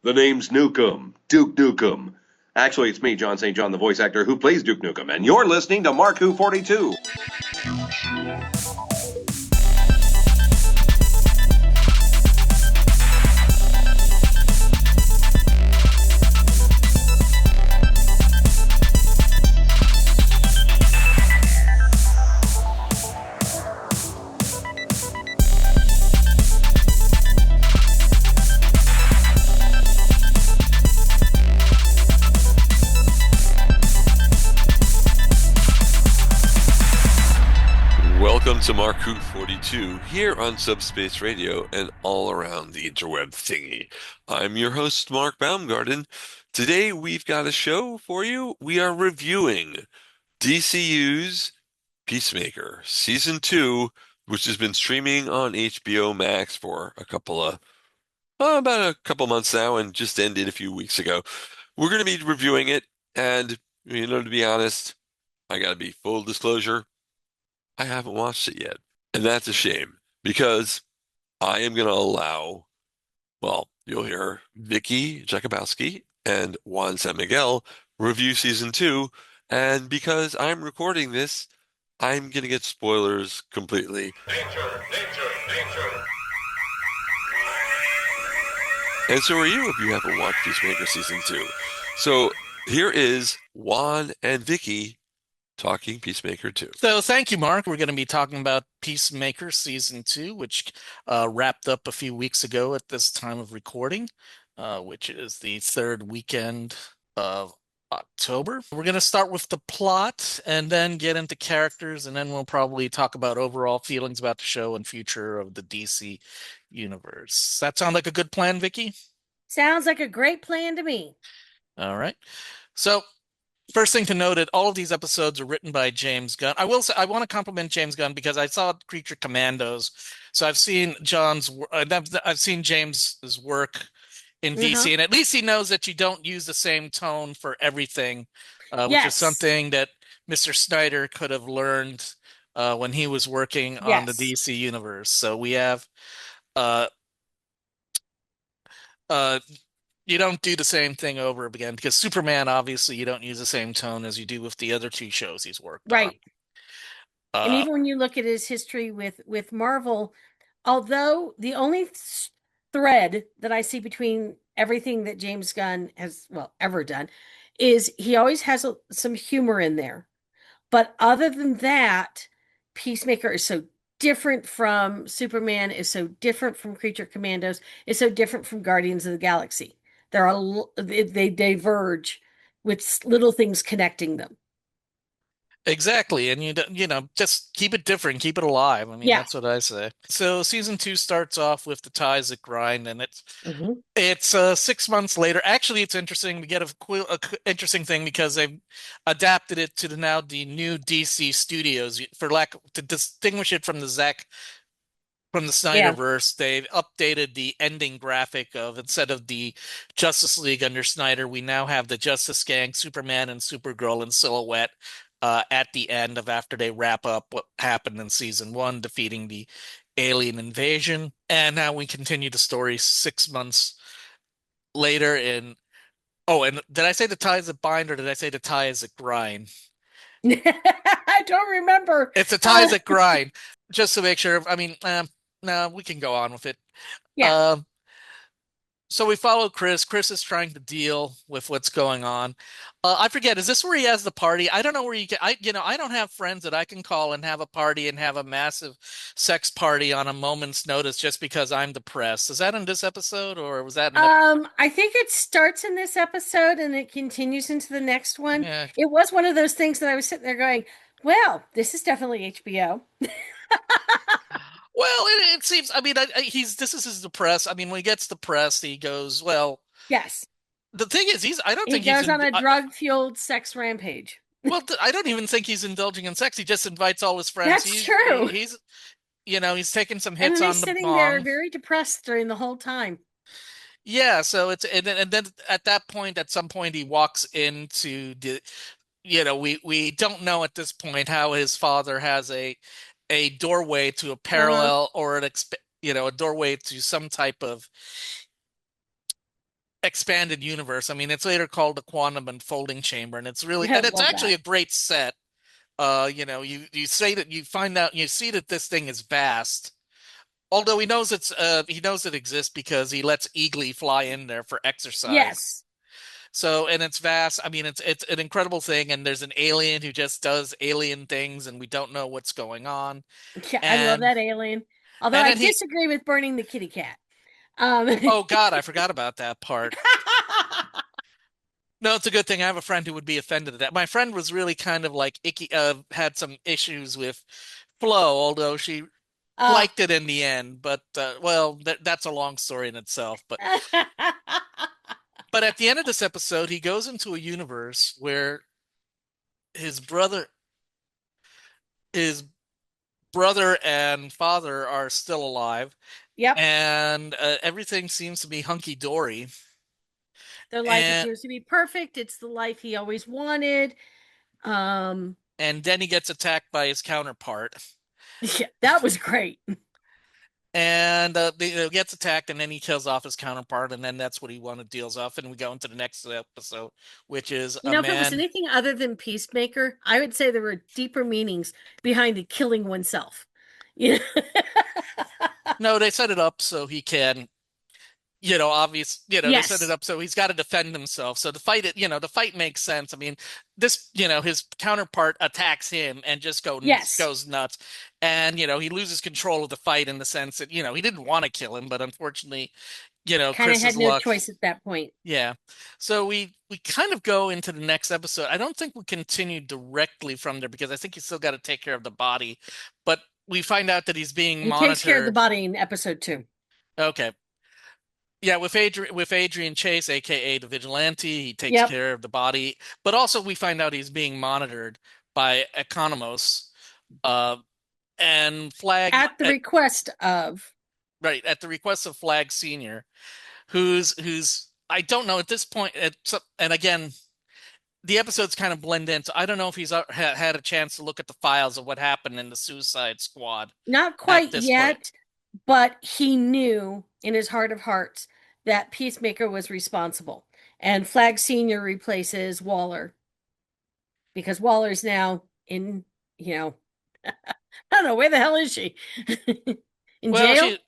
The name's Nukem, Duke Nukem. Actually, it's me, John St. John, the voice actor who plays Duke Nukem, and you're listening to Mark Who 42. Welcome to Mark Who 42 here on Subspace Radio and all around the interweb thingy. I'm your host, Mark Baumgarten. Today we've got a show for you. We are reviewing DCU's Peacemaker Season 2, which has been streaming on HBO Max for about a couple months now and just ended a few weeks ago. We're going to be reviewing it, and, to be honest, I got to be full disclosure. I haven't watched it yet. And that's a shame because I am going to allow, you'll hear Vicky, Jakubowski, and Juan Sanmiguel review Season 2. And because I'm recording this, I'm going to get spoilers completely. Danger, danger, danger. And so are you if you haven't watched Peacemaker Season 2. So here is Juan and Vicky talking Peacemaker 2. So thank you, Mark. We're going to be talking about Peacemaker Season 2, which wrapped up a few weeks ago at this time of recording, which is the third weekend of October. We're going to start with the plot and then get into characters, and then we'll probably talk about overall feelings about the show and future of the DC universe. That sound like a good plan, Vicky? Sounds like a great plan to me. All right. So first thing to note, all of these episodes are written by James Gunn. I will say I want to compliment James Gunn because I saw Creature Commandos, so I've seen I've seen James's work in DC, and at least he knows that you don't use the same tone for everything, which is something that Mr. Snyder could have learned when he was working on the DC universe. So we have you don't do the same thing over again because Superman, obviously, you don't use the same tone as you do with the other two shows he's worked on. Right. And even when you look at his history with Marvel, although the only thread that I see between everything that James Gunn has, ever done, is he always has some humor in there. But other than that, Peacemaker is so different from Superman, is so different from Creature Commandos, is so different from Guardians of the Galaxy. They diverge with little things connecting them. Exactly, and just keep it different, keep it alive. I mean, that's what I say. So season 2 starts off with the ties that grind, and it's 6 months later. Actually, it's interesting. We get a interesting thing because they've adapted it to the new DC studios to distinguish it from the Snyderverse. They've updated the ending graphic of, instead of the Justice League under Snyder, we now have the Justice Gang, Superman and Supergirl in silhouette at the end of after they wrap up what happened in season 1, defeating the alien invasion. And now we continue the story 6 months later and did I say the ties that bind or did I say the ties that grind? I don't remember. It's the ties that grind. Just to make sure. I mean, no, we can go on with it. Yeah. So we follow Chris. Chris is trying to deal with what's going on. I forget, is this where he has the party? I don't know where I don't have friends that I can call and have a party and have a massive sex party on a moment's notice just because I'm depressed. Is that in this episode or was that I think it starts in this episode and it continues into the next one. Yeah. It was one of those things that I was sitting there going, well, this is definitely HBO. Well, it seems. I mean, this is his depressed. I mean, when he gets depressed, he goes, well. Yes. The thing is, he goes on a drug-fueled sex rampage. Well, I don't even think he's indulging in sex. He just invites all his friends. That's true. He's taking some hits on the And he's sitting there very depressed during the whole time. Yeah. So and then at some point, he walks into the. We don't know at this point how his father has a doorway to a parallel or a doorway to some type of expanded universe. I mean, it's later called the quantum unfolding chamber, and it's really, I and it's love actually that. a great set. You say that you find out, you see that this thing is vast. Although he knows it exists because he lets Eagly fly in there for exercise. Yes. So, and it's vast. I mean, it's an incredible thing, and there's an alien who just does alien things, and we don't know what's going on. Yeah, I love And that alien. Although and I then he, disagree with burning the kitty cat. oh God, I forgot about that part. No, it's a good thing. I have a friend who would be offended at that. My friend was really kind of like icky, had some issues with Flo, although she uh, liked it in the end. But well, that's a long story in itself. But at the end of this episode, he goes into a universe where his brother, his brother and father are still alive, yep. and everything seems to be hunky dory. Their life And appears to be perfect. It's the life he always wanted. Um, and then he gets attacked by his counterpart. yeah, that was great. And gets attacked, and then he kills off his counterpart, and then that's what he wanted deals off. And we go into the next episode, which is You a know, if it was man. anything other than Peacemaker, I would say there were deeper meanings behind the killing oneself. Yeah. No, they set it up so he can, they set it Yes. up so he's got to defend himself. So the fight makes sense. I mean, this, his counterpart attacks him and just Yes. goes nuts, and he loses control of the fight in the sense that he didn't want to kill him, but unfortunately, Kind of Chris's had no luck. choice at that point. Yeah. So we kind of go into the next episode. I don't think we continue directly from there because I think he's still got to take care of the body. But we find out that he's being He takes care of the monitored. body in episode 2. Okay. Yeah, with Adrian Chase, aka the vigilante, he takes Yep. care of the body. But also we find out he's being monitored by Economos, uh, and Flag At the request of. right at the request of Flag Senior, who's I don't know at this point. And again, the episodes kind of blend in, so I don't know if he's had a chance to look at the files of what happened in the Suicide Squad Not at quite this point. yet, but he knew in his heart of hearts that Peacemaker was responsible. And Flag Senior replaces Waller because Waller's now in, you know, I don't know, where the hell is she? In Well,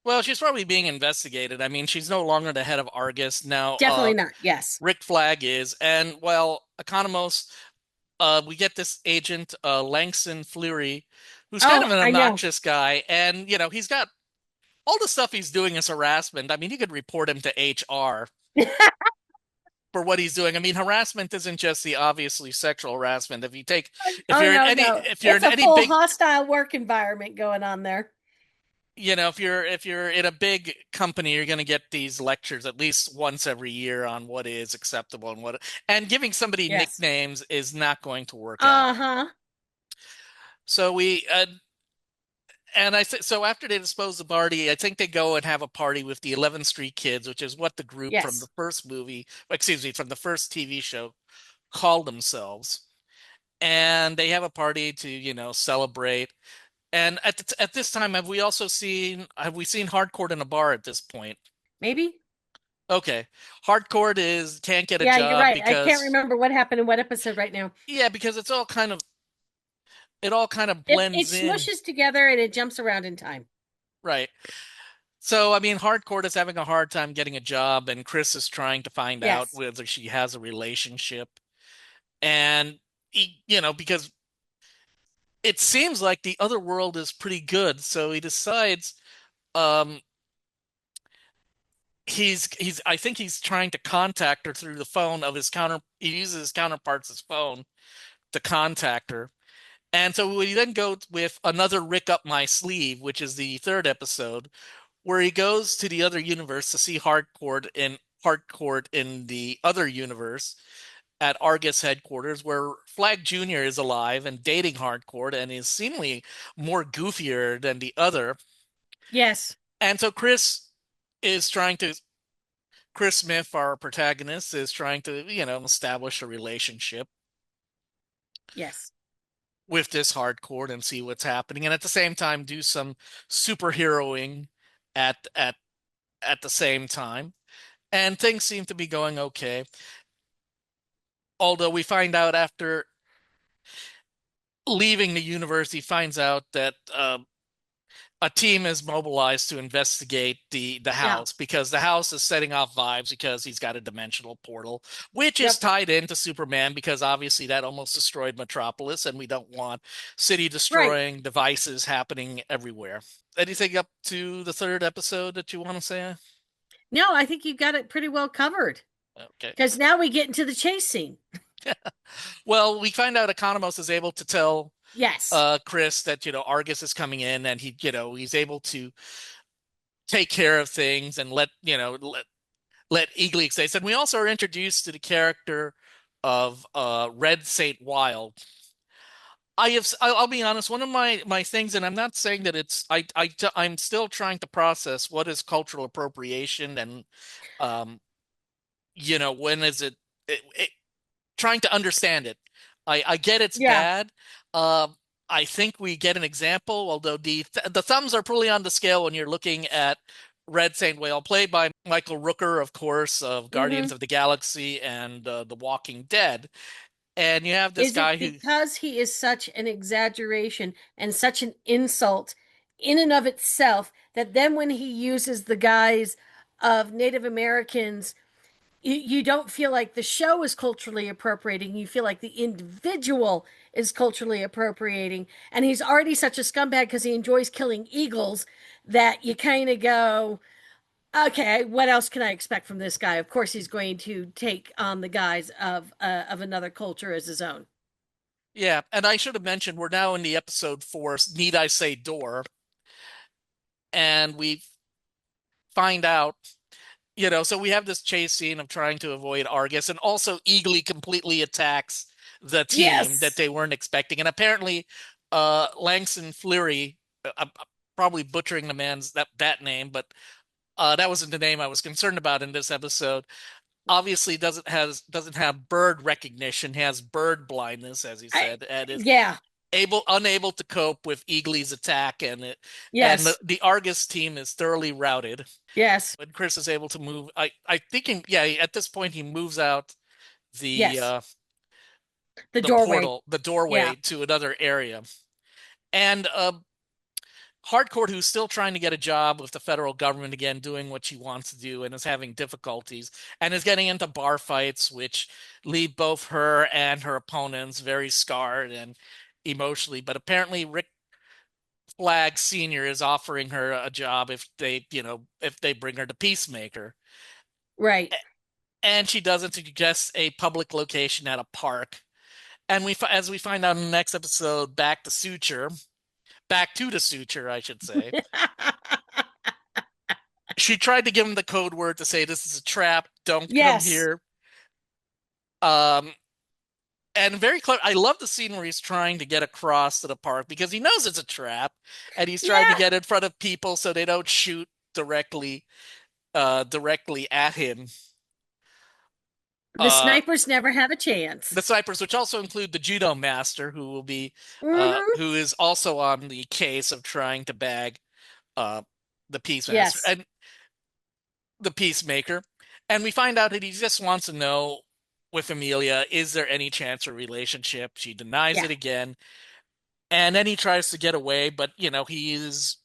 jail? she's probably being investigated. I mean, she's no longer the head of Argus now. Definitely not. Yes. Rick Flag is, and well, Economos. We get this agent, Langston Fleury, who's kind Oh, of an I know. obnoxious guy, and he's got all the stuff he's doing is harassment. I mean, you could report him to HR for what he's doing. I mean, harassment isn't just the obviously sexual harassment. Oh no, no. if you're It's in a any full big, hostile work environment going on there. if you're in a big company, you're going to get these lectures at least once every year on what is acceptable and giving somebody Yes. nicknames is not going to work out. Uh-huh. So and I said, so after they dispose of Barty, I think they go and have a party with the 11th Street Kids, which is what the group from the Yes. first movie, excuse me, from the first TV show called themselves. And they have a party to, celebrate. And at this time, have we seen Hardcore in a bar at this point? Maybe? Okay. Hardcore can't get a Yeah, you're job right. I can't because, remember what happened in what episode right now. yeah, because it all kind of It blends in. smushes together and it jumps around in time. Right. So, I mean, Hardcore is having a hard time getting a job, and Chris is trying to find out Yes. whether she has a relationship. And, because it seems like the other world is pretty good, so he decides um I think he's trying to contact her through the phone of he uses his counterpart's phone to contact her. And so we then go with another Rick up my sleeve, which is the third episode, where he goes to the other universe to see Hardcore in the other universe at Argus headquarters, where Flag Jr. is alive and dating Hardcore and is seemingly more goofier than the other. Yes. And so Chris Smith, our protagonist, is trying to, establish a relationship Yes. with this Hardcore and see what's happening, and at the same time do some superheroing at at the same time. and things seem to be going okay. Although we find out after leaving the universe, he finds out that a team is mobilized to investigate the Yeah. house because the house is setting off vibes because he's got a dimensional portal, which is Yep. tied into Superman because obviously that almost destroyed Metropolis, and we don't want city Right. destroying devices happening everywhere. Anything up to the third episode that you want to say? No, I think you've got it pretty well covered. Okay. Because now we get into the chase scene. Well, we find out Economos is able to tell Yes. Chris that Argus is coming in, and he's able to take care of things and let Eagly exist. And we also are introduced to the character of Red Saint Wild. I'll be honest, one of my things, and I'm not saying that I'm still trying to process what is cultural appropriation and when is it trying to understand it. I get it's Yeah. bad. I think we get an example, although the thumbs are probably on the scale when you're looking at Red Saint Whale, played by Michael Rooker, of course, of Guardians Hmm. of the Galaxy and The Walking Dead. And you have this Is guy it who, because he is such an exaggeration and such an insult in and of itself that then when he uses the guise of Native Americans, you don't feel like the show is culturally appropriating. You feel like the individual is culturally appropriating. And he's already such a scumbag because he enjoys killing eagles that you kind of go, okay, what else can I expect from this guy? Of course, he's going to take on the guise of another culture as his own. yeah, and I should have mentioned we're now in the episode 4, Need I Say Door, and we find out so we have this chase scene of trying to avoid Argus, and also Eagly completely attacks the team that Yes. they weren't expecting. And apparently, Langston Fleury, I'm probably butchering the man's that name, but that wasn't the name I was concerned about in this episode. Obviously, doesn't have bird recognition, has bird blindness, as he I said, and is yeah. unable to cope with Eagly's attack, and Yes. the Argus team is thoroughly routed Yes. when Chris is able to move. I think at this point he moves out the Yes. The the doorway. portal, the Yeah. doorway to another area. And Hardcore, who's still trying to get a job with the federal government again, doing what she wants to do, and is having difficulties, and is getting into bar fights, which leave both her and her opponents very scarred and emotionally. But apparently, Rick Flag Sr. is offering her a job if they bring her to Peacemaker. Right. And she doesn't suggest a public location at a park. And as we find out in the next episode, back to the suture, I should say. She tried to give him the code word to say this is a trap. Don't come Yes. here. And very clever. I love the scene where he's trying to get across to the park because he knows it's a trap, and he's trying to Yeah. get in front of people so they don't shoot directly at him. The snipers never have a chance. The snipers, which also include the judo master, Hmm. who is also on the case of trying to bag uh, the Yes. peacemaker, and we find out that he just wants to know with Amelia, is there any chance of relationship? She denies Yeah. it again, and then he tries to get away, but he's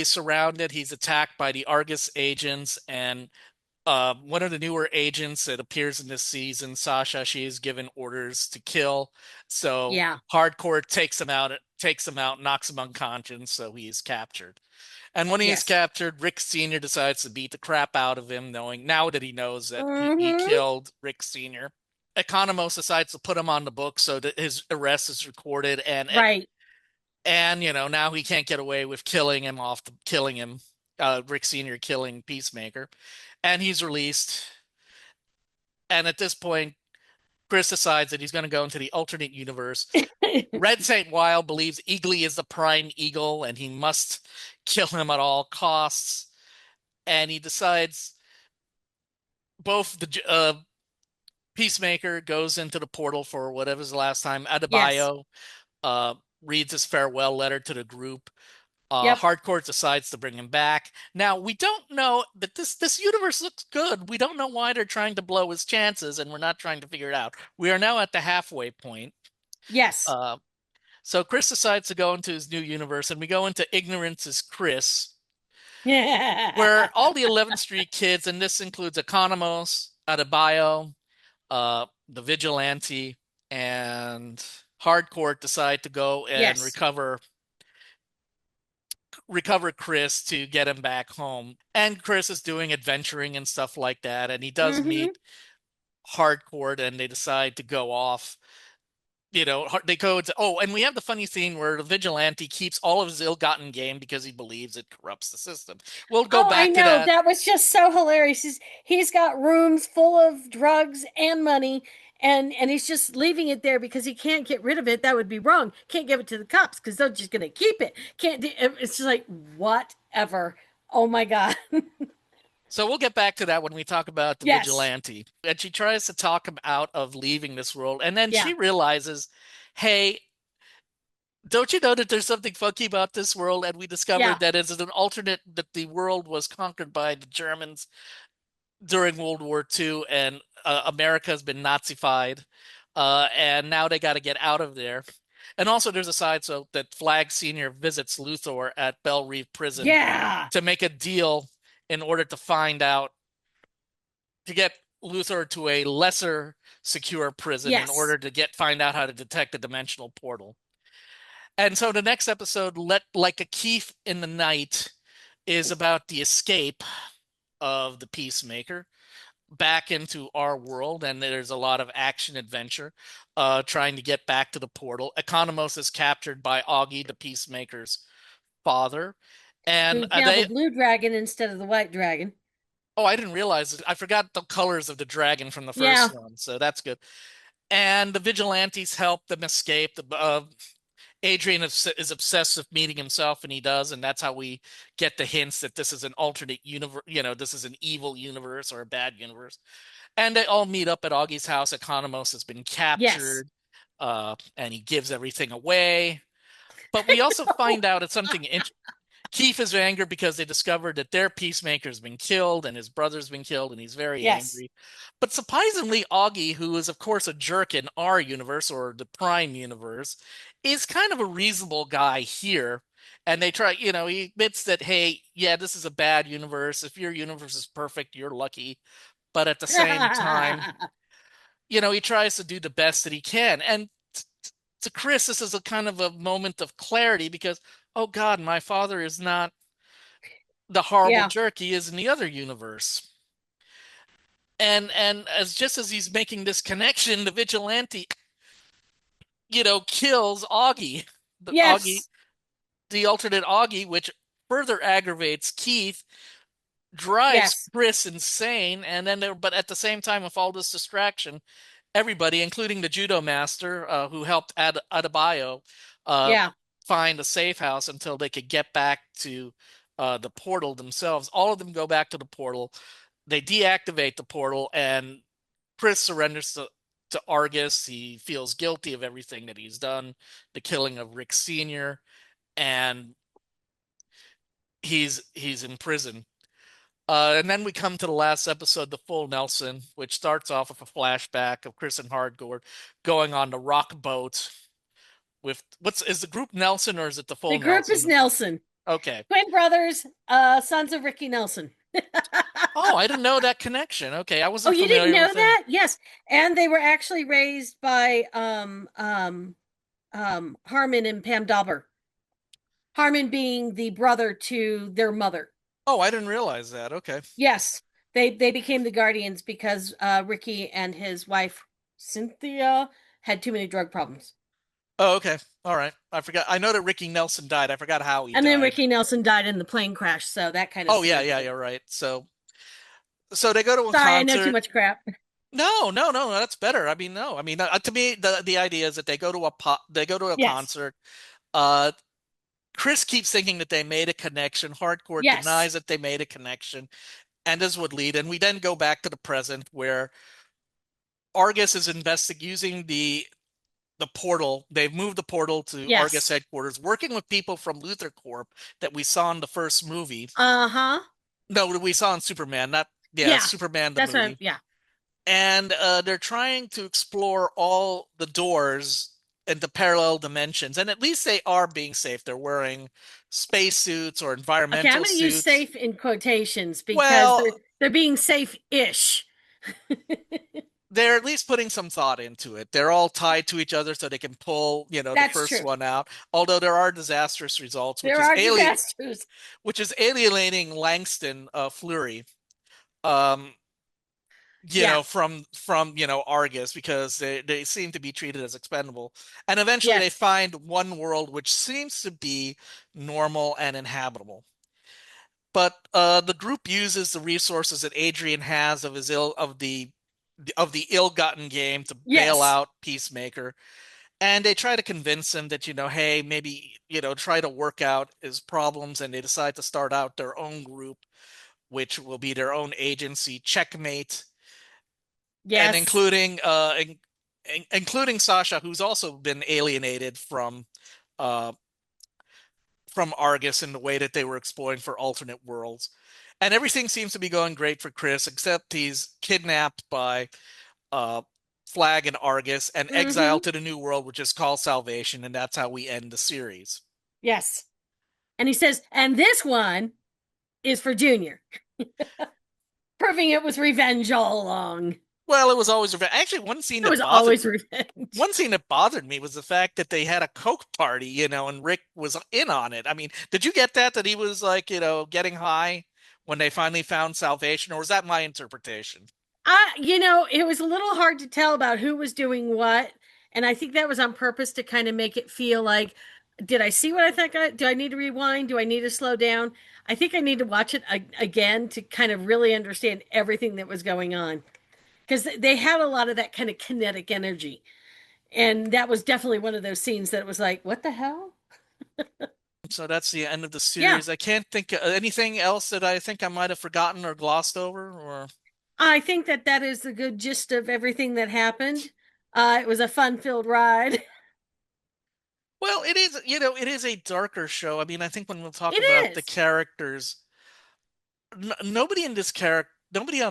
surrounded. He's attacked by the Argus agents, and one of the newer agents that appears in this season, Sasha, she is given orders to kill. So Yeah. Hardcore takes him out, knocks him unconscious, so he is captured. And when he is Yes. captured, Rick Sr. decides to beat the crap out of him, knowing now that he knows that he Hmm. killed Rick Sr. Economos decides to put him on the book so that his arrest is recorded, Right. and now he can't get away with killing him, Rick Sr. killing Peacemaker, and he's released. And at this point, Chris decides that he's going to go into the alternate universe. Red Saint Wild believes Eagly is the prime eagle and he must kill him at all costs. And he decides both the Peacemaker goes into the portal for whatever's the last time. Yes. Adebayo reads his farewell letter to the group. Yep. Hardcore decides to bring him back. Now we don't know that this universe looks good. We don't know why they're trying to blow his chances, and we're not trying to figure it out. We are now at the halfway point. Yes. Uh, so Chris decides to go into his new universe, and we go into Ignorance is Chris, where all the 11th Street kids, and this includes Economos, Adebayo, the Vigilante, and Hardcore, decide to go and Yes. recover Chris to get him back home. And Chris is doing adventuring and stuff like that. And he does Hmm. meet Hardcore, and they decide to go off. They go to, oh, and we have the funny scene where the vigilante keeps all of his ill-gotten gain because he believes it corrupts the system. We'll go Oh, I back to know. that. That was just so hilarious. He's got rooms full of drugs and money, and he's just leaving it there because he can't get rid of it. That would be wrong. Can't give it to the cops because they're just gonna keep it. Can't do, it's just like whatever. Oh my God. So we'll get back to that when we talk about the Yes. vigilante. And she tries to talk him out of leaving this world. And then Yeah. she realizes, hey, don't you know that there's something funky about this world? And we discovered Yeah. that it's an alternate, that the world was conquered by the Germans during World War II, and America has been Nazified. And now they got to get out of there. And also, there's a side so that Flag Senior visits Luthor at Belle Reve Prison Yeah. to make a deal in order to find out, to get Luthor to a lesser secure prison in Yes. order to find out how to detect a dimensional portal. And so the next episode, Like a Thief in the Night, is about the escape of the Peacemaker back into our world, and there's a lot of action adventure trying to get back to the portal. Economos is captured by Augie, the Peacemaker's father, and Who's now the they blue dragon instead of the white dragon? oh, I didn't realize it. I forgot the colors of the dragon from the Yeah. first one, so that's good. And the vigilantes help them escape. Adrian is obsessed with meeting himself, and he does, and that's how we get the hints that this is an alternate universe. This is an evil universe or a bad universe. And they all meet up at Augie's house. Economos has been Yes. captured, and he gives everything away. But we also find out it's something interesting. Keith is angry because they discovered that their peacemaker's been killed and his brother's been killed, and he's very Yes. angry. But surprisingly, Augie, who is of course a jerk in our universe or the Prime universe, is kind of a reasonable guy here. And they try, he admits that, hey, yeah, this is a bad universe. If your universe is perfect, you're lucky. But at the same time, he tries to do the best that he can. And to Chris, this is a kind of a moment of clarity because, oh God, my father is not the horrible Yeah. jerk he is in the other universe. And as he's making this connection, the vigilante, kills Augie, Yes. the alternate Augie, which further aggravates Keith, drives Yes. Chris insane, and then but at the same time, with all this distraction, everybody, including the judo master who helped Adebayo uh, Yeah. find a safe house until they could get back to the portal themselves. All of them go back to the portal. They deactivate the portal, and Chris surrenders to A.R.G.U.S. He feels guilty of everything that he's done, the killing of Rick Sr., and he's in prison. And then we come to the last episode, The Full Nelson, which starts off with a flashback of Chris and Hardcore going on the rock boat with is the group Nelson or is it the The Full group is Nelson? Nelson. Okay. Twin brothers, sons of Ricky Nelson. Oh, I didn't know that connection. Okay, I Oh, wasn't you didn't familiar know with that. that? Yes. And they were actually raised by Harmon and Pam Dauber. Harmon being the brother to their mother. Oh, I didn't realize that. Okay. Yes. They became the guardians because Ricky and his wife Cynthia had too many drug problems. Oh, okay. All right. I forgot. I know that Ricky Nelson died. I forgot how he And then died. Ricky Nelson died in the plane crash, so that kind of Oh, yeah, cemented yeah, it. you're right. So they go to a Sorry, I know too concert. much crap. No, no, no, that's better. I mean, no. I mean, to me, the idea is that they go to a Yes. concert. Uh, Chris keeps thinking that they made a connection. Hardcore Yes. denies that they made a connection, and this would lead. And we then go back to the present where A.R.G.U.S is using the the portal. They've moved the portal to Argus Yes. headquarters, working with people from Luthor Corp that we saw in the first movie. Uh-huh. No, we saw in Superman, not Yeah. Superman the That's movie. yeah. And they're trying to explore all the doors into parallel dimensions, and at least they are being safe. They're wearing spacesuits or Okay, environmental I'm going to use suits. safe in quotations because Well, they're being safe-ish. they're at least putting some thought into it. They're all tied to each other so they can pull, the That's first true. one out. Although there are disastrous results, There are disasters. which is alienating Langston Fleury. Um, Yeah. from Argus, because they seem to be treated as expendable. And eventually they Yes. find one world which seems to be normal and inhabitable. But the group uses the resources that Adrian has of the ill-gotten game to bail Yes. out Peacemaker. And they try to convince him that, hey, maybe, try to work out his problems, and they decide to start out their own group, which will be their own agency, Checkmate. And Yes. including Sasha, who's also been alienated uh, from Argus in the way that they were exploring for alternate worlds. And everything seems to be going great for Chris, except he's kidnapped by uh, Flag and Argus and exiled to the new world, which is called Salvation, and that's how we end the series. Yes. And he says, and this one is for Junior. Proving it was revenge all along. Well, it was always revenge. Actually, one scene that bothered me was the fact that they had a Coke party, and Rick was in on it. I mean, did you get that he was like, getting high when they finally found Salvation, or was that my interpretation? It was a little hard to tell about who was doing what, and I think that was on purpose to kind of make it feel like, did I see what I think? Do I need to rewind? Do I need to slow down? I think I need to watch it again to kind of really understand everything that was going on, because they had a lot of that kind of kinetic energy, and that was definitely one of those scenes that was like, what the hell? So that's the end of the series. I can't think of anything else that I think I might have forgotten or glossed over, or I think that is the good gist of everything that happened. It was a fun-filled ride. Well, it is, it is a darker show. I mean, I think when we'll talk about the characters, nobody on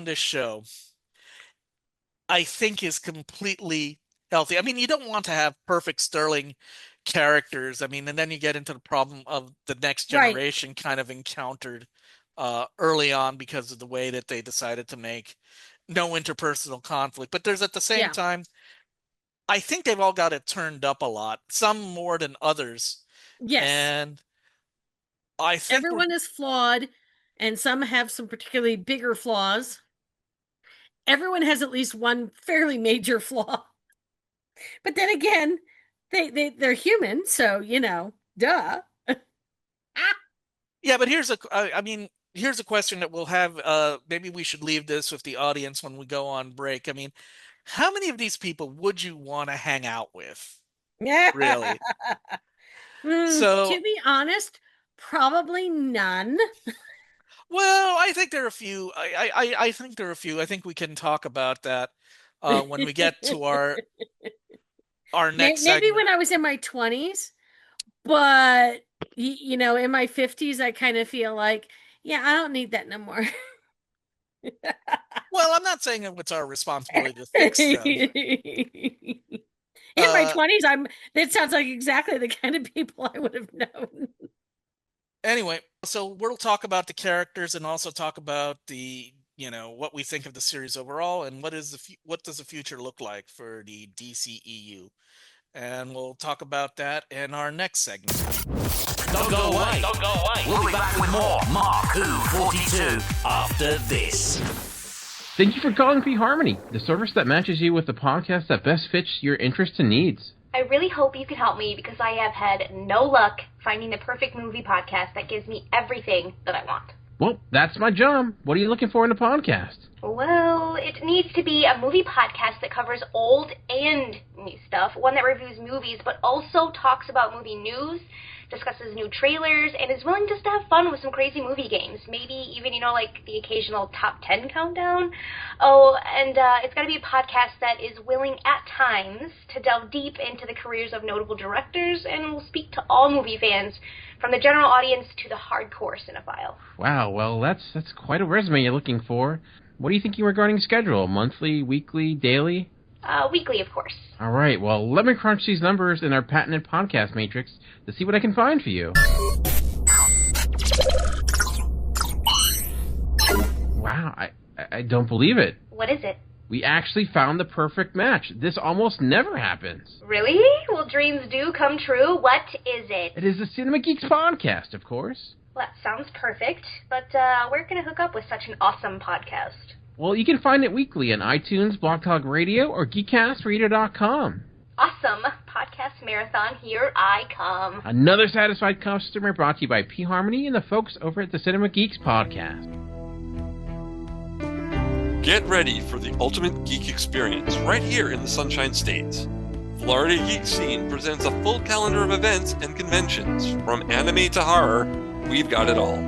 this show, I think, is completely healthy. I mean, you don't want to have perfect sterling characters. I mean, and then you get into the problem of the next generation kind of encountered early on because of the way that they decided to make no interpersonal conflict. But there's at the same time, I think they've all got it turned up a lot, some more than others. Yes. And I think everyone is flawed, and some have some particularly bigger flaws. Everyone has at least one fairly major flaw. But then again, they're human, so, duh. Yeah, but here's a question that we'll have. Maybe we should leave this with the audience when we go on break. I mean, how many of these people would you want to hang out with? Really? To be honest, probably none. Well, I think there are a few. I think there are a few. I think we can talk about that when we get to our next maybe segment. when I was in my 20s, but in my 50s, I kind of feel like, I don't need that no more. Well, I'm not saying it's our responsibility to fix them. In my 20s, that sounds like exactly the kind of people I would have known. Anyway, so we'll talk about the characters and also talk about the, what we think of the series overall, and what does the future look like for the DCEU. And we'll talk about that in our next segment. Don't go away. Don't go away. We'll be back with more Mark Who 42 after this. Thank you for calling P-Harmony, the service that matches you with the podcast that best fits your interests and needs. I really hope you could help me because I have had no luck finding the perfect movie podcast that gives me everything that I want. Well, that's my job. What are you looking for in a podcast? Well, it needs to be a movie podcast that covers old and new stuff, one that reviews movies but also talks about movie news, discusses new trailers, and is willing just to have fun with some crazy movie games. Maybe even, like the occasional top 10 countdown. Oh, and it's got to be a podcast that is willing at times to delve deep into the careers of notable directors and will speak to all movie fans, from the general audience to the hardcore cinephile. Wow, well, that's quite a resume you're looking for. What are you thinking regarding schedule? Monthly, weekly, daily? Weekly, of course. All right, well, let me crunch these numbers in our patented podcast matrix to see what I can find for you. Wow, I don't believe it. What is it? We actually found the perfect match. This almost never happens. Really? Well, dreams do come true. What is it? It is the Cinema Geeks podcast, of course. Well, that sounds perfect, but where can I hook up with such an awesome podcast? Well, you can find it weekly on iTunes, Blog Talk Radio, or GeekCastRadio.com. Awesome. Podcast marathon, here I come. Another satisfied customer brought to you by P Harmony and the folks over at the Cinema Geeks podcast. Get ready for the ultimate geek experience right here in the Sunshine State. Florida Geek Scene presents a full calendar of events and conventions. From anime to horror, we've got it all.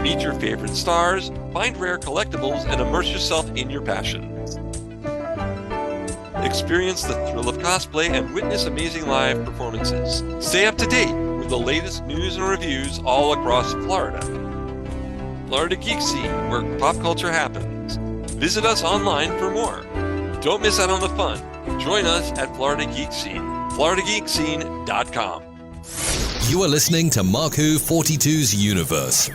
Meet your favorite stars, find rare collectibles, and immerse yourself in your passions. Experience the thrill of cosplay and witness amazing live performances. Stay up to date with the latest news and reviews all across Florida. Florida Geek Scene, where pop culture happens. Visit us online for more. Don't miss out on the fun. Join us at Florida Geek Scene, floridageekscene.com. You are listening to Marku 42's Universe.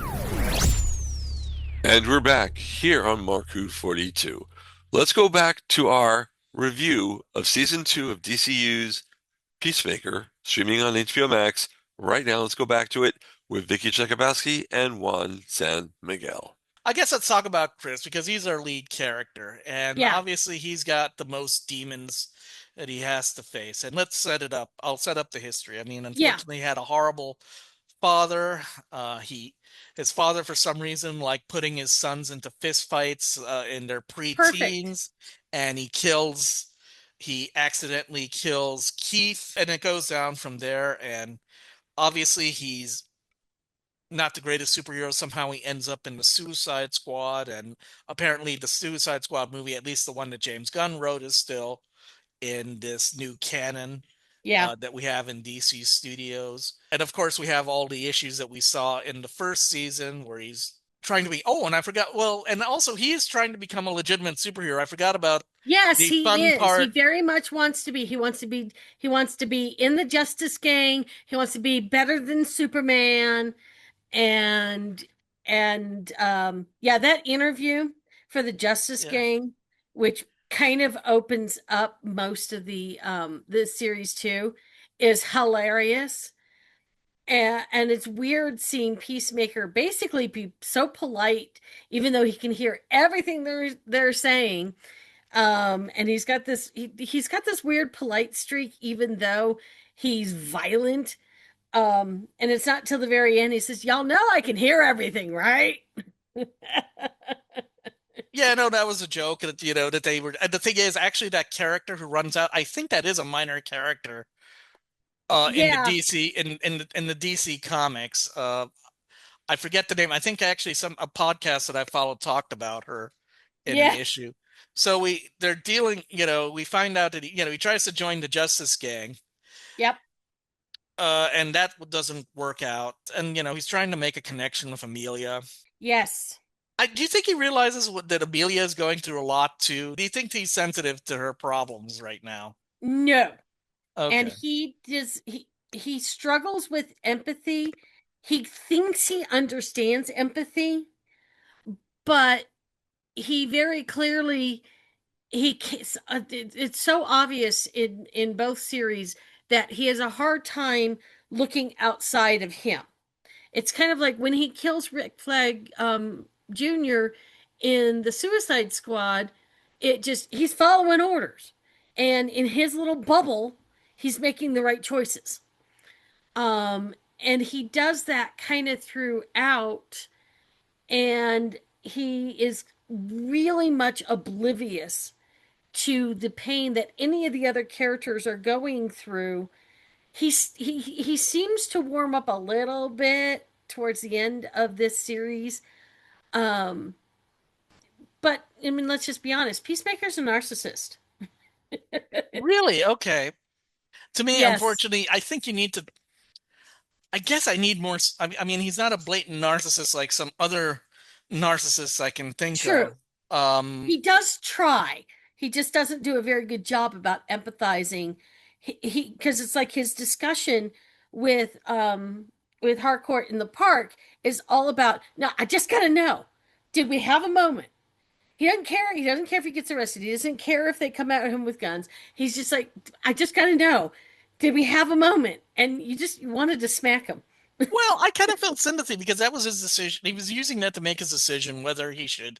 And we're back here on Marku 42. Let's go back to our review of Season 2 of DCU's Peacemaker, streaming on HBO Max. Right now, let's go back to it with Vicky Jakubowski and Juan Sanmiguel. I guess let's talk about Chris, because he's our lead character, and obviously he's got the most demons that he has to face. And let's set it up. I'll set up the history. I mean, unfortunately, he had a horrible father. His father, for some reason, like putting his sons into fist fights in their pre-teens, and he accidentally kills Keith, and it goes down from there. And obviously he's not the greatest superhero. Somehow he ends up in the Suicide Squad, and apparently the Suicide Squad movie, at least the one that James Gunn wrote, is still in this new canon that we have in DC Studios. And of course we have all the issues that we saw in the first season where he's trying to be, and I forgot, and also he is trying to become a legitimate superhero. I forgot about he is. Part. He very much wants to be. He wants to be in the Justice Gang. He wants to be better than Superman. And that interview for the Justice Gang, which kind of opens up most of the series too, is hilarious. And it's weird seeing Peacemaker basically be so polite, even though he can hear everything they're saying. And he's got this weird polite streak, even though he's violent. And it's not till the very end he says, "Y'all know I can hear everything, right?" Yeah, no, that was a joke. That they were. And the thing is, actually, that character who runs out, I think that is a minor character in the DC in the DC comics. I forget the name. I think actually a podcast that I followed talked about her in the issue. So they're dealing. We find out that he tries to join the Justice Gang. Yep. And that doesn't work out. And, he's trying to make a connection with Amelia. Yes. Do you think he realizes that Amelia is going through a lot, too? Do you think he's sensitive to her problems right now? No. Okay. And he struggles with empathy. He thinks he understands empathy, but he very clearly, it's so obvious in both series that he has a hard time looking outside of him. It's kind of like when he kills Rick Flag Jr. in the Suicide Squad, he's following orders. And in his little bubble, he's making the right choices. And he does that kind of throughout. And he is really much oblivious to the pain that any of the other characters are going through. he seems to warm up a little bit towards the end of this series. Um, but I mean, let's just be honest. Peacemaker's a narcissist. Really? Okay. To me, Yes, unfortunately, I think you need to. I guess I need more. I mean, he's not a blatant narcissist like some other narcissists I can think true. of. Um, He does try. He just doesn't do a very good job about empathizing. He because it's like his discussion with Harcourt in the park is all about, now I just gotta know, did we have a moment? He doesn't care. He doesn't care if he gets arrested. He doesn't care if they come at him with guns. He's just like, I just gotta know, did we have a moment? And you wanted to smack him. well, I kind of felt sympathy because that was his decision. He was using that to make his decision whether he should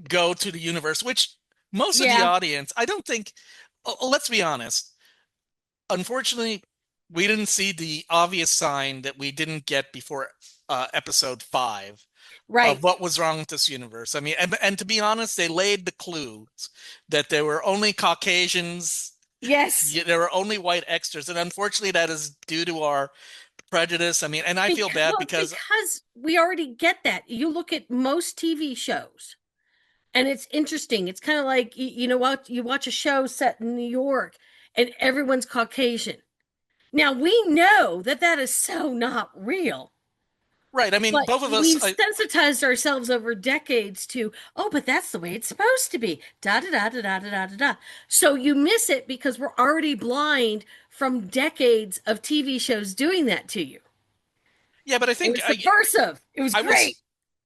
go to the universe, which most of the Yeah, audience, I don't think, let's be honest. Unfortunately, we didn't see the obvious sign that we didn't get before episode 5 of right. what was wrong with this universe. I mean, and to be honest, they laid the clues that there were only Caucasians, Yes. there were only white extras, and unfortunately, that is due to our prejudice. I mean, and I feel bad Because we already get that. You look at most TV shows, and it's interesting. It's kind of like you know what, you watch a show set in New York, and everyone's Caucasian. Now we know that that is so not real, right. I mean, but both of us. we've sensitized ourselves over decades to, oh, but that's the way it's supposed to be. Da da da da da da da da da. So you miss it because we're already blind from decades of TV shows doing that to you. Yeah, but I It think was subversive. It was I will. great.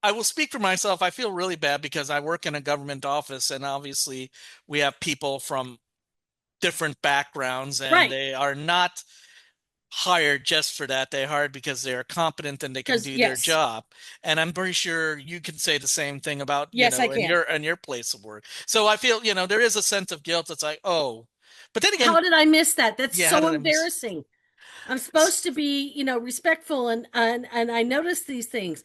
I will speak for myself. I feel really bad because I work in a government office, and obviously we have people from different backgrounds, and Right. they are not hired just for that. They hired because they are competent and they can Because do their yes, job. And I'm pretty sure you can say the same thing about, yes, I can. in your place of work. So I feel, there is a sense of guilt. It's like, oh, but then again, How did I miss that? That's yeah, how so did I miss? embarrassing. I'm supposed to be, respectful and I notice these things.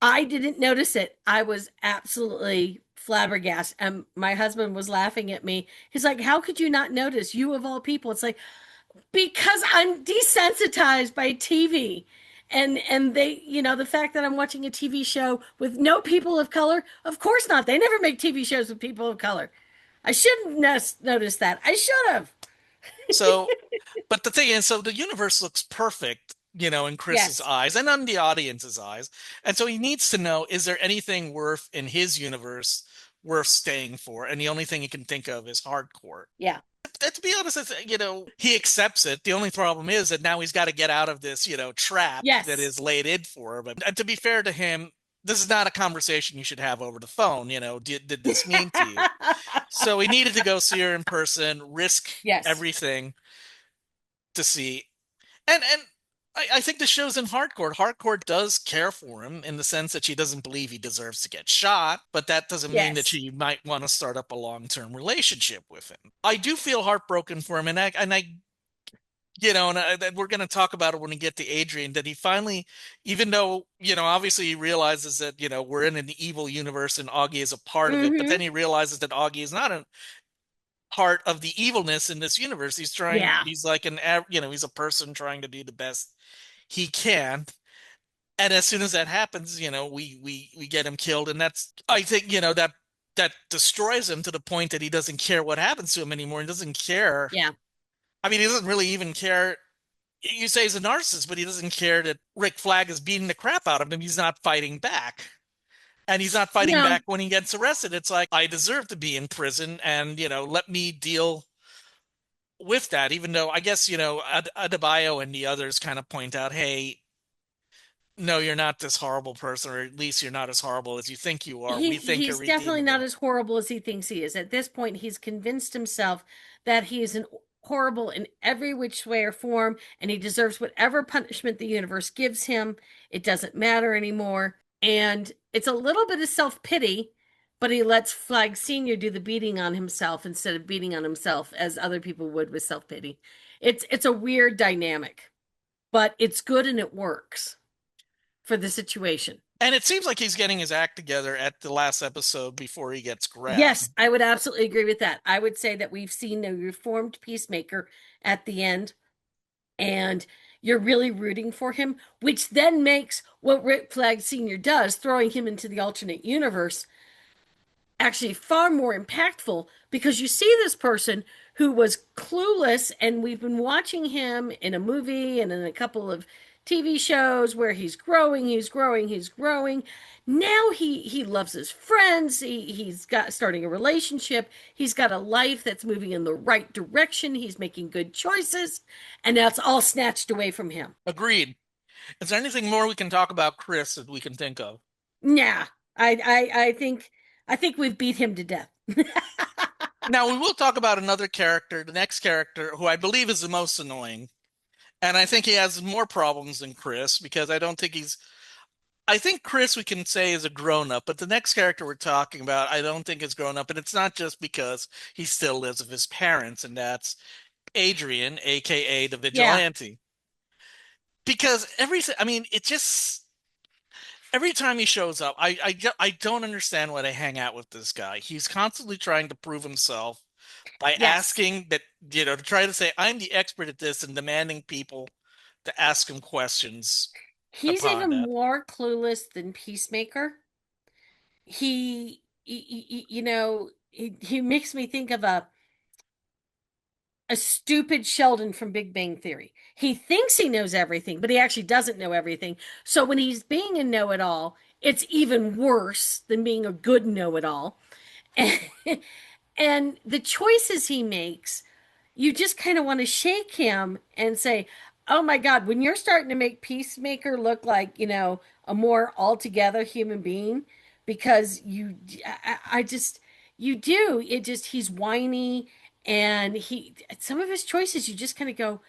I didn't notice it. I was absolutely flabbergasted. And my husband was laughing at me. He's like, "How could you not notice? You of all people." It's like, because I'm desensitized by TV. And they, the fact that I'm watching a TV show with no people of color, of course not. They never make TV shows with people of color. I shouldn't notice that. I should have. So, but the thing is, so the universe looks perfect, in Chris's Yes. eyes and on the audience's eyes. And so he needs to know, is there anything worth in his universe worth staying for? And the only thing he can think of is hardcore. Yeah. And to be honest, he accepts it. The only problem is that now he's got to get out of this, trap that Yes. is laid in for him. And to be fair to him, this is not a conversation you should have over the phone. Did this mean to you? So he needed to go see her in person, risk Yes. everything to see. And I think the show's in Hardcore. Hardcore does care for him in the sense that she doesn't believe he deserves to get shot, but that doesn't mean that Yes. she might want to start up a long-term relationship with him. I do feel heartbroken for him, and we're going to talk about it when we get to Adrian, that he finally, even though, obviously he realizes that, we're in an evil universe and Augie is a part of it, but then he realizes that Augie is not a part of the evilness in this universe. Yeah. He's like he's a person trying to do the best he can. And as soon as that happens, we get him killed. And that's, I think, that destroys him to the point that he doesn't care what happens to him anymore. He doesn't care. Yeah. I mean, he doesn't really even care. You say he's a narcissist, but he doesn't care that Rick Flag is beating the crap out of him. He's not fighting back. And he's not fighting No. back when he gets arrested. It's like, I deserve to be in prison, and, let me deal with that, even though I guess, Adebayo and the others kind of point out, hey, no, you're not this horrible person, or at least you're not as horrible as you think you are. We think you're He's definitely not redeemable. as horrible as he thinks he is. At this point, he's convinced himself that he is horrible in every which way or form, and he deserves whatever punishment the universe gives him. It doesn't matter anymore. And it's a little bit of self-pity, but he lets Flag Senior do the beating on himself instead of beating on himself as other people would with self-pity. It's a weird dynamic, but it's good and it works for the situation. And it seems like he's getting his act together at the last episode before he gets grabbed. Yes, I would absolutely agree with that. I would say that we've seen a reformed Peacemaker at the end. and you're really rooting for him, which then makes what Rick Flag Sr. does, throwing him into the alternate universe, actually far more impactful, because you see this person who was clueless, and we've been watching him in a movie and in a couple of TV shows where he's growing, he's growing, he's growing. Now he loves his friends. He's got starting a relationship. He's got a life that's moving in the right direction. He's making good choices, and now it's all snatched away from him. Agreed. Is there anything more we can talk about Chris that we can think of? Yeah, I think we've beat him to death. Now, we will talk about another character, the next character, who I believe is the most annoying. And I think he has more problems than Chris, because I don't think he's. I think Chris, we can say, is a grown up, but the next character we're talking about, I don't think is grown up. And it's not just because he still lives with his parents, and that's Adrian, aka the vigilante. Because it just. Every time he shows up, I don't understand why they hang out with this guy. He's constantly trying to prove himself by asking that, to try to say, I'm the expert at this, and demanding people to ask him questions. He's even more clueless than Peacemaker. He makes me think of a stupid Sheldon from Big Bang Theory. He thinks he knows everything, but he actually doesn't know everything. So when he's being a know-it-all, it's even worse than being a good know-it-all. And the choices he makes, you just kind of want to shake him and say, oh my God, when you're starting to make Peacemaker look like, a more altogether human being, because you do, he's whiny, and some of his choices, you just kind of go,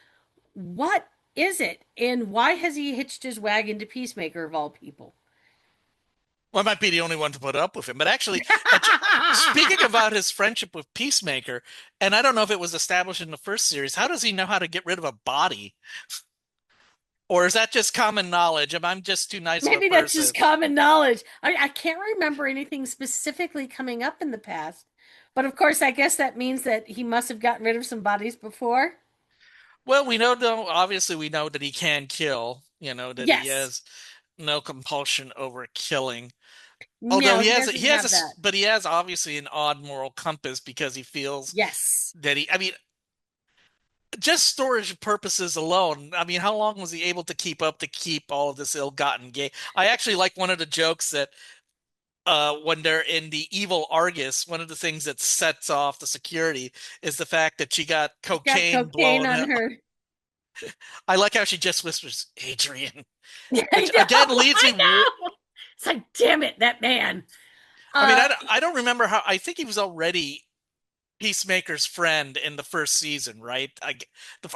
what is it? And why has he hitched his wagon to Peacemaker of all people? Well, I might be the only one to put up with him. But actually, speaking about his friendship with Peacemaker, and I don't know if it was established in the first series, how does he know how to get rid of a body? Or is that just common knowledge? Am I just too nice Maybe of a person? That's just common knowledge. I can't remember anything specifically coming up in the past. But of course, I guess that means that he must have gotten rid of some bodies before. Well, obviously we know that he can kill, that he has no compulsion over killing. Although he has obviously an odd moral compass, because he feels that just storage purposes alone. How long was he able to keep all of this ill-gotten gain? I actually like one of the jokes that when they're in the evil A.R.G.U.S, one of the things that sets off the security is the fact that she got cocaine blown on her. I like how she just whispers, Adrian. Which again leads me. It's like, damn it, that man. I don't remember how. I think he was already Peacemaker's friend in the first season, right?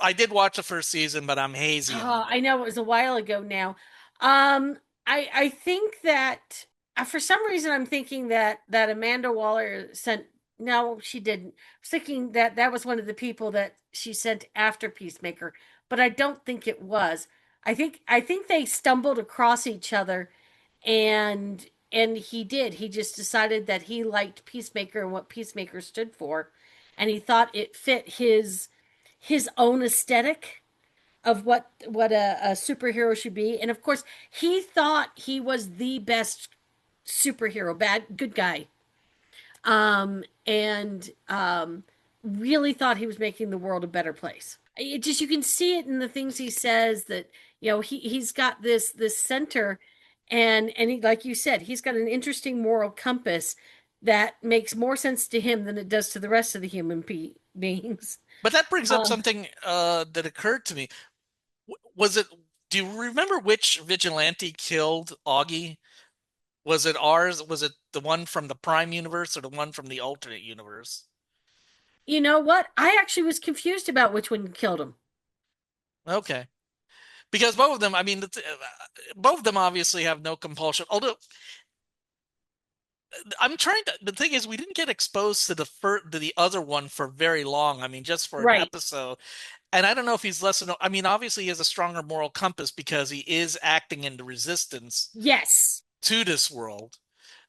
I did watch the first season, but I'm hazy. I know it was a while ago now. I think that for some reason I'm thinking that Amanda Waller sent. No, she didn't. I was thinking that was one of the people that she sent after Peacemaker, but I don't think it was. I think they stumbled across each other, and he did. He just decided that he liked Peacemaker and what Peacemaker stood for, and he thought it fit his own aesthetic of what a superhero should be. And of course, he thought he was the best superhero, good guy. And really thought he was making the world a better place. You can see it in the things he says, that he's got this center, and he, like you said, he's got an interesting moral compass that makes more sense to him than it does to the rest of the human beings. But that brings up something that occurred to me. Do you remember which vigilante killed Augie? Was it ours? Was it the one from the Prime universe or the one from the alternate universe? You know what? I actually was confused about which one killed him. Okay. Because both of them, both of them obviously have no compulsion. Although, the thing is, we didn't get exposed to the other one for very long. Just for an episode. And I don't know if he's less than, obviously he has a stronger moral compass because he is acting in the resistance. Yes. To this world.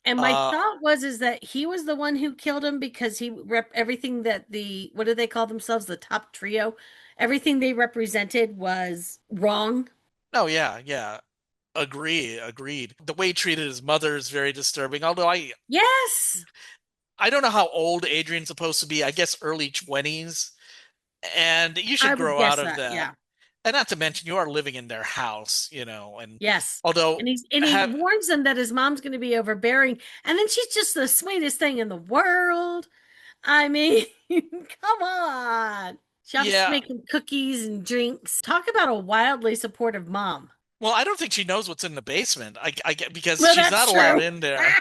And my thought is that he was the one who killed him because he rep everything that what do they call themselves? The top trio. Everything they represented was wrong. Oh yeah. Agreed. The way he treated his mother is very disturbing. Although Yes. I don't know how old Adrian's supposed to be. I guess early 20s. And you I should would grow out guess of that. that. Yeah. And not to mention you are living in their house, and Yes. although And he warns them that his mom's going to be overbearing, and then she's just the sweetest thing in the world. I mean, come on. She helps yeah, make him cookies and drinks. Talk about a wildly supportive mom. well, I don't think she knows what's in the basement. I get because Well, she's that's not allowed true. in there.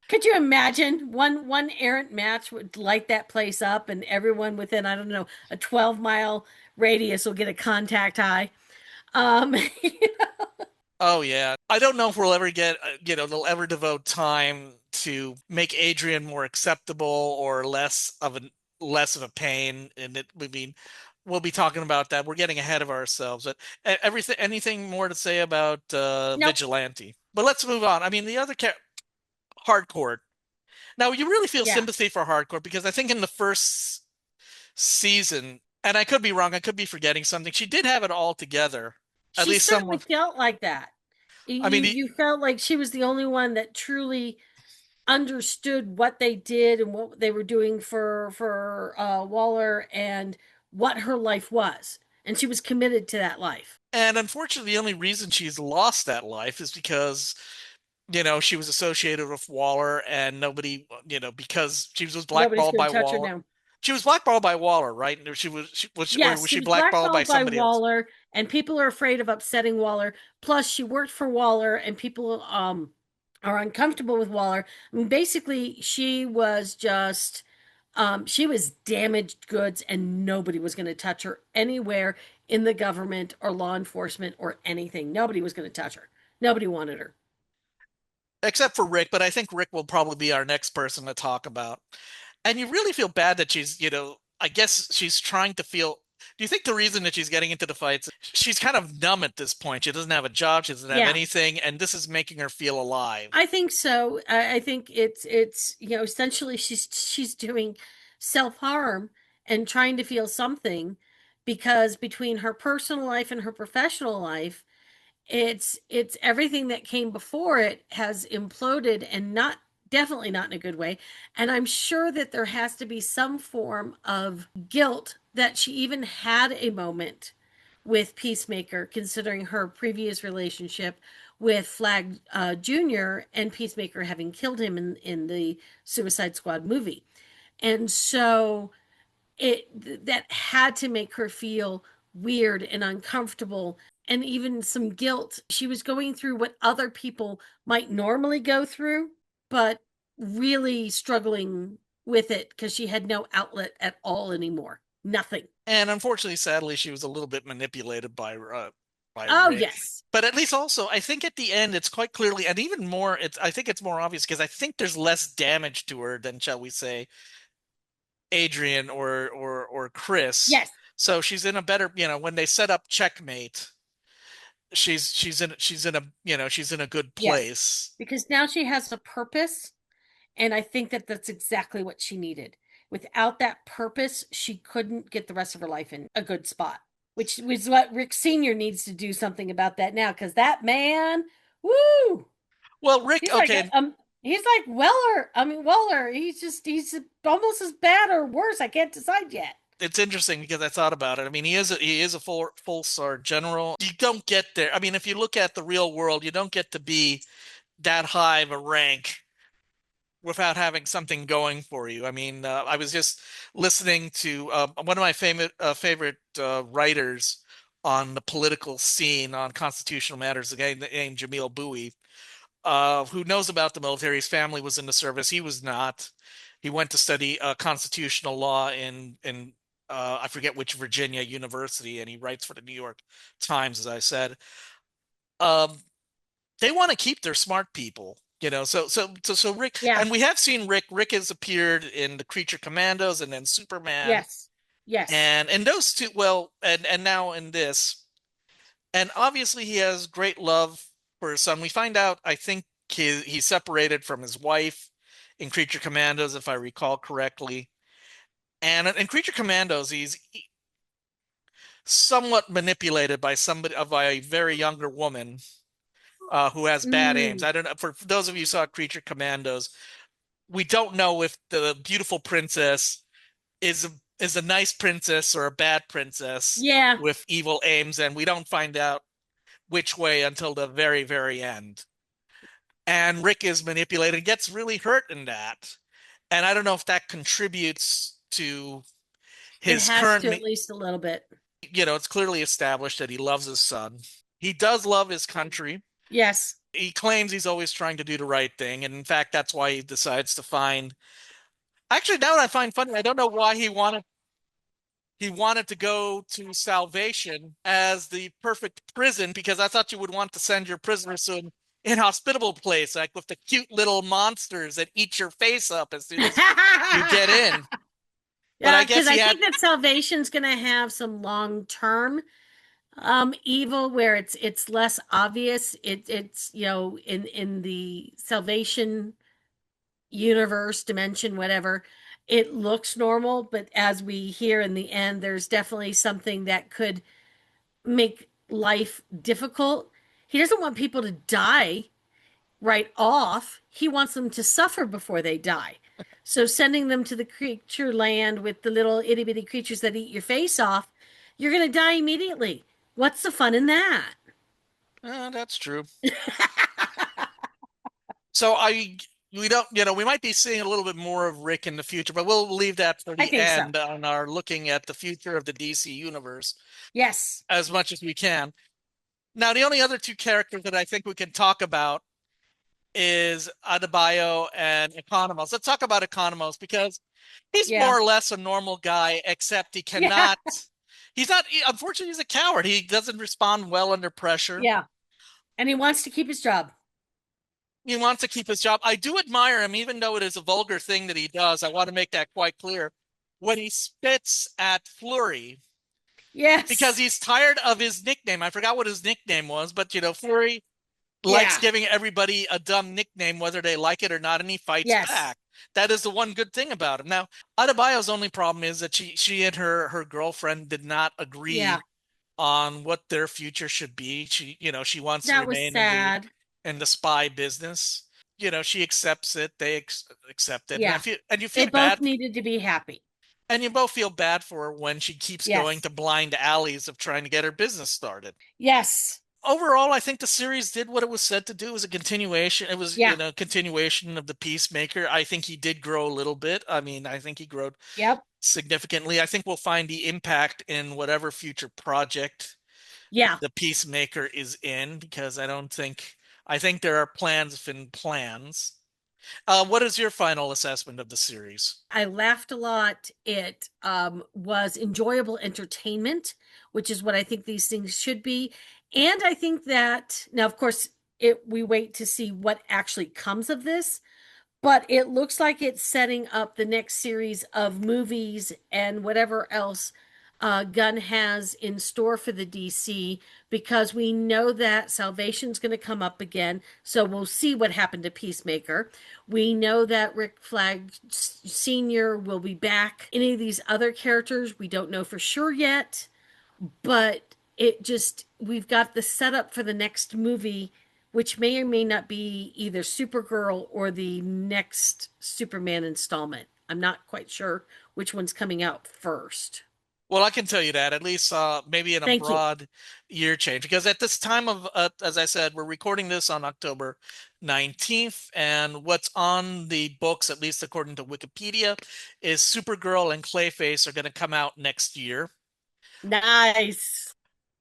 Could you imagine one errant match would light that place up, and everyone within, I don't know, a 12-mile radius will get a contact high. Um, Oh yeah. I don't know if we'll ever get, they'll ever devote time to make Adrian more acceptable or less of a pain. And we'll be talking about that. We're getting ahead of ourselves. But anything more to say about nope. Vigilante? But let's move on. I mean, the other Hardcore. Now, you really feel Yeah. sympathy for Hardcore because I think in the first season, and I could be wrong, I could be forgetting something. She did have it all together. At She least certainly someone. felt like that. I You mean, you felt like she was the only one that truly understood what they did and what they were doing for Waller and what her life was, and she was committed to that life. and unfortunately, the only reason she's lost that life is because she was associated with Waller, and nobody, because she was Nobody's blackballed going by to touch her Waller. now. She was blackballed by Waller, right? Or Yes, was she she was blackballed by blackballed by somebody else? Waller, and people are afraid of upsetting Waller. Plus, she worked for Waller, and people are uncomfortable with Waller. I mean, basically, she was damaged goods, and nobody was going to touch her anywhere in the government or law enforcement or anything. Nobody was going to touch her. Nobody wanted her. Except for Rick, but I think Rick will probably be our next person to talk about. And you really feel bad that she's, I guess she's trying to feel. Do you think the reason that she's getting into the fights, she's kind of numb at this point? She doesn't have a job, she doesn't have Yeah. anything, and this is making her feel alive. I think so. I think it's essentially she's doing self-harm and trying to feel something, because between her personal life and her professional life, it's everything that came before it has imploded, and not definitely not in a good way. And I'm sure that there has to be some form of guilt that she even had a moment with Peacemaker, considering her previous relationship with Flag Jr. and Peacemaker having killed him in the Suicide Squad movie. And so that had to make her feel weird and uncomfortable, and even some guilt. She was going through what other people might normally go through, but really struggling with it because she had no outlet at all anymore. Nothing. And unfortunately, sadly, she was a little bit manipulated by Oh, Rick. yes. But at least also, I think at the end, it's quite clearly, and even more, I think it's more obvious because I think there's less damage to her than, shall we say, Adrian or Chris. Yes. So she's in a better, when they set up checkmate, she's in a good place. Yes. Because now she has a purpose, and I think that that's exactly what she needed. Without that purpose, she couldn't get the rest of her life in a good spot, which was what Rick Sr. needs to do something about that now, because that man, woo! Well, Rick, He's okay. He's like Weller. I mean, Weller, he's almost as bad or worse. I can't decide yet. It's interesting because I thought about it. I mean, he is a full sergeant general. You don't get there. I mean, if you look at the real world, you don't get to be that high of a rank without having something going for you. I mean, I was just listening to one of my favorite writers on the political scene on constitutional matters, a guy named Jamil Bowie, who knows about the military. His family was in the service. He was not. He went to study constitutional law in I forget which Virginia university, and he writes for the New York Times, as I said. They want to keep their smart people, So Rick, Yeah. and we have seen Rick. Rick has appeared in the Creature Commandos and then Superman. Yes. Yes. And those two, well, and now in this, and obviously he has great love for his son. We find out, I think he's separated from his wife in Creature Commandos, if I recall correctly. And in Creature Commandos, somewhat manipulated by a very younger woman who has bad aims. I don't know. For those of you who saw Creature Commandos, we don't know if the beautiful princess is a nice princess or a bad princess Yeah. with evil aims, and we don't find out which way until the very, very end. And Rick is manipulated, gets really hurt in that. And I don't know if that contributes to It his has current, to at least a little bit. it's clearly established that he loves his son. He does love his country. Yes. He claims he's always trying to do the right thing. And in fact, that's why he decides to find. Actually, now what I find funny, I don't know why he wanted to go to Salvation as the perfect prison, because I thought you would want to send your prisoners to an inhospitable place, like with the cute little monsters that eat your face up as soon as you get in. But I Yeah, guess because I think that Salvation's going to have some long-term evil where it's less obvious. It's in the Salvation universe, dimension, whatever, it looks normal, but as we hear in the end, there's definitely something that could make life difficult. He doesn't want people to die right off. He wants them to suffer before they die. So sending them to the creature land with the little itty bitty creatures that eat your face off, you're going to die immediately. What's the fun in that? That's true. So we don't, we might be seeing a little bit more of Rick in the future, but we'll leave that for the end on our looking at the future of the DC universe. Yes. As much as we can. Now, the only other two characters that I think we can talk about is Adebayo and Economos. Let's talk about Economos because he's more or less a normal guy, except he cannot. Yeah. He's not. Unfortunately, he's a coward. He doesn't respond well under pressure. Yeah, and he wants to keep his job. He wants to keep his job. I do admire him, even though it is a vulgar thing that he does. I want to make that quite clear. When he spits at Flurry. Yes. Because he's tired of his nickname. I forgot what his nickname was, but Flurry likes giving everybody a dumb nickname, whether they like it or not, and he fights back. That is the one good thing about him. Now, Adebayo's only problem is that she and her girlfriend did not agree on what their future should be. She wants to remain in the spy business. She accepts it. They accept it. Yeah. And you feel they bad. Both needed to be happy. And you both feel bad for her when she keeps going to blind alleys of trying to get her business started. Yes. Overall, I think the series did what it was said to do. It was a continuation. It was, continuation of the Peacemaker. I think he did grow a little bit. I mean, I think he grew significantly. I think we'll find the impact in whatever future project the Peacemaker is in, because I think there are plans within plans. What is your final assessment of the series? I laughed a lot. It was enjoyable entertainment, which is what I think these things should be. And I think that now, of course, we wait to see what actually comes of this, but it looks like it's setting up the next series of movies and whatever else Gunn has in store for the DC, because we know that Salvation's going to come up again. So we'll see what happened to Peacemaker. We know that Rick Flag Sr. will be back. Any of these other characters, we don't know for sure yet, but we've got the setup for the next movie, which may or may not be either Supergirl or the next Superman installment. I'm not quite sure which one's coming out first. Well, I can tell you that, at least maybe in a broad year change, because at this time of, as I said, we're recording this on October 19th, and what's on the books, at least according to Wikipedia, is Supergirl and Clayface are going to come out next year. Nice.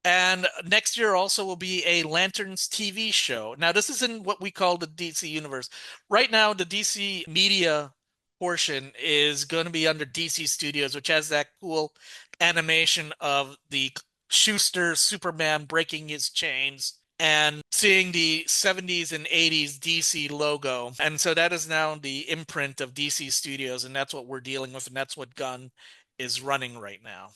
And next year also will be a Lanterns TV show. Now, this is in what we call the DC universe. Right now, the DC media portion is going to be under DC Studios, which has that cool animation of the Schuster Superman breaking his chains and seeing the 70s and 80s DC logo. And so that is now the imprint of DC Studios, and that's what we're dealing with, and that's what Gunn is running right now.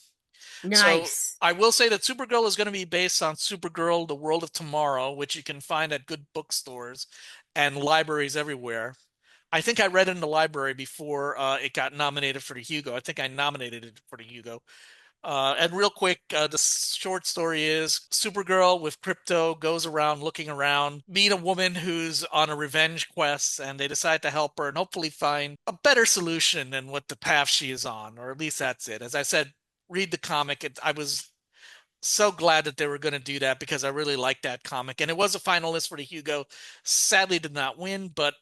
Nice. So I will say that Supergirl is going to be based on Supergirl, The World of Tomorrow, which you can find at good bookstores and libraries everywhere. I think I read it in the library before it got nominated for the Hugo. I think I nominated it for the Hugo. And real quick, the short story is Supergirl with Crypto goes around looking around, meet a woman who's on a revenge quest, and they decide to help her and hopefully find a better solution than what the path she is on, or at least that's it. As I said, read the comic. I was so glad that they were going to do that because I really liked that comic. And it was a finalist for the Hugo. Sadly did not win, but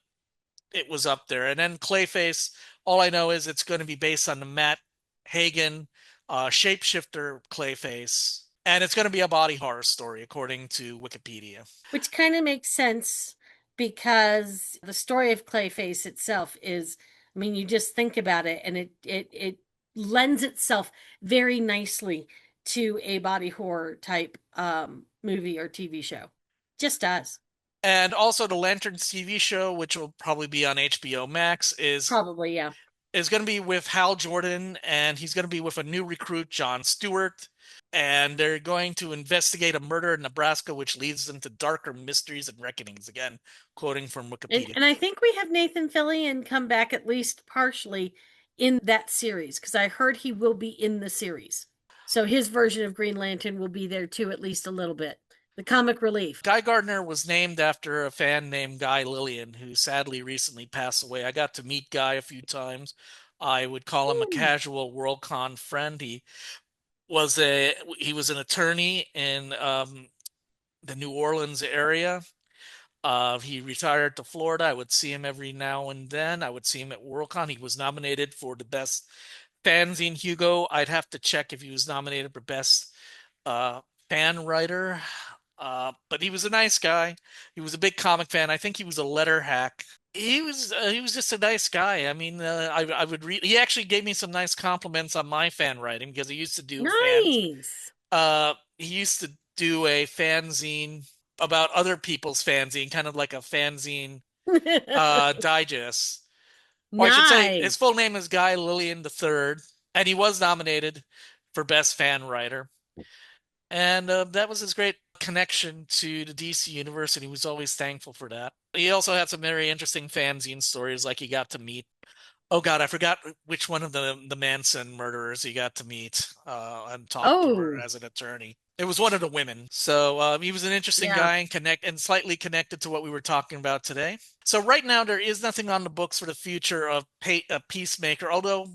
it was up there. And then Clayface, all I know is it's going to be based on the Matt Hagen shapeshifter Clayface. And it's going to be a body horror story, according to Wikipedia. Which kind of makes sense because the story of Clayface itself is, I mean, you just think about it and it lends itself very nicely to a body horror type movie or TV show. Just does. And also the Lanterns TV show, which will probably be on HBO Max, is probably, yeah, is going to be with Hal Jordan, and he's going to be with a new recruit, John Stewart, and they're going to investigate a murder in Nebraska, which leads them to darker mysteries and reckonings. Again, quoting from Wikipedia. And I think we have Nathan Fillion come back at least partially in that series, because I heard he will be in the series. So his version of Green Lantern will be there too, at least a little bit. The comic relief. Guy Gardner was named after a fan named Guy Lillian, who sadly recently passed away. I got to meet Guy a few times. I would call him a casual Worldcon friend. He was an attorney in the New Orleans area. He retired to Florida. I would see him every now and then. I would see him at Worldcon. He was nominated for the best fanzine Hugo. I'd have to check if he was nominated for best fan writer. But he was a nice guy. He was a big comic fan. I think he was a letter hack. He was just a nice guy. I mean, I would read. He actually gave me some nice compliments on my fan writing because he used to do nice. He used to do a fanzine about other people's fanzine, kind of like a fanzine digest. Or I should say, his full name is Guy Lillian III, and he was nominated for best fan writer. And that was his great connection to the DC universe, and he was always thankful for that. He also had some very interesting fanzine stories, like he got to meet, oh God, I forgot which one of the Manson murderers he got to meet and talk to her as an attorney. It was one of the women. So he was an interesting guy and slightly connected to what we were talking about today. So right now there is nothing on the books for the future of Peacemaker, although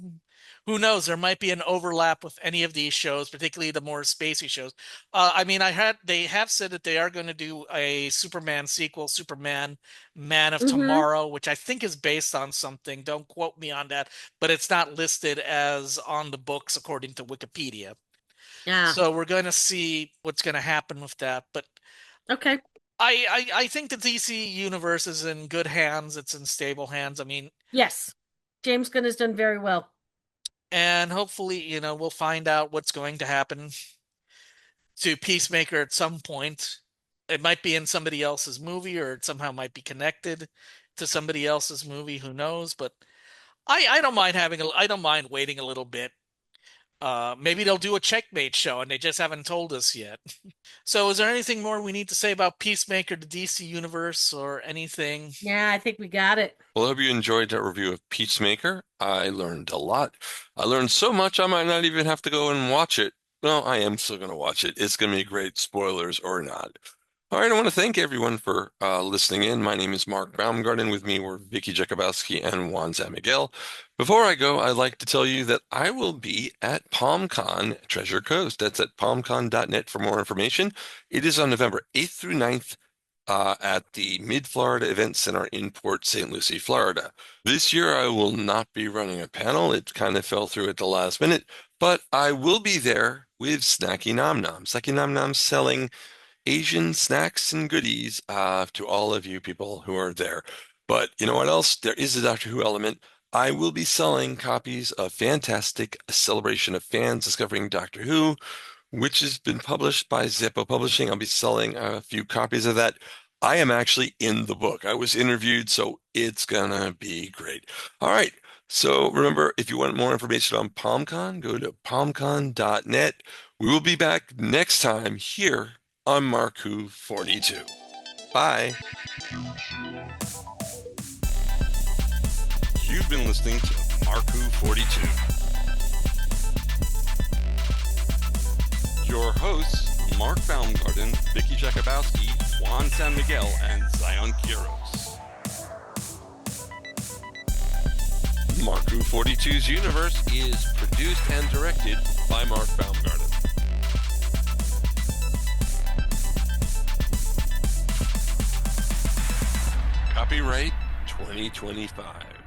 who knows? There might be an overlap with any of these shows, particularly the more spacey shows. I mean, they have said that they are going to do a Superman sequel, Superman Man of Tomorrow, which I think is based on something. Don't quote me on that, but it's not listed as on the books according to Wikipedia. Yeah. So we're going to see what's going to happen with that. But okay, I think the DC universe is in good hands. It's in stable hands. I mean, yes, James Gunn has done very well. And hopefully, we'll find out what's going to happen to Peacemaker at some point. It might be in somebody else's movie, or it somehow might be connected to somebody else's movie. Who knows? But I don't mind I don't mind waiting a little bit. Maybe they'll do a Checkmate show, and they just haven't told us yet. So, is there anything more we need to say about Peacemaker, the DC universe, or anything? Yeah, I think we got it. Well, I hope you enjoyed that review of Peacemaker. I learned a lot. I learned so much I might not even have to go and watch it. Well, I am still going to watch it. It's going to be great, spoilers or not. All right, I want to thank everyone for listening in. My name is Mark Baumgarten. With me were Vicky Jakubowski and Juan Sanmiguel. Before I go, I'd like to tell you that I will be at PalmCon Treasure Coast. That's at palmcon.net for more information. It is on November 8th through 9th at the Mid-Florida Event Center in Port St. Lucie, Florida. This year, I will not be running a panel. It kind of fell through at the last minute, but I will be there with Snacky Nom Nom. Snacky Nom Nom selling Asian snacks and goodies to all of you people who are there. But you know what else? There is a Doctor Who element. I will be selling copies of Fantastic, A Celebration of Fans Discovering Doctor Who, which has been published by Zeppo Publishing. I'll be selling a few copies of that. I am actually in the book. I was interviewed, so it's gonna be great. All right. So remember, if you want more information on PalmCon, go to palmcon.net. We will be back next time here on Mark Who 42. Bye. You've been listening to Mark Who 42. your hosts, Mark Baumgarten, Vicky Jakubowski, Juan Sanmiguel, and Zion Kiros. Mark Who 42's Universe is produced and directed by Mark Baumgarten. Copyright 2025.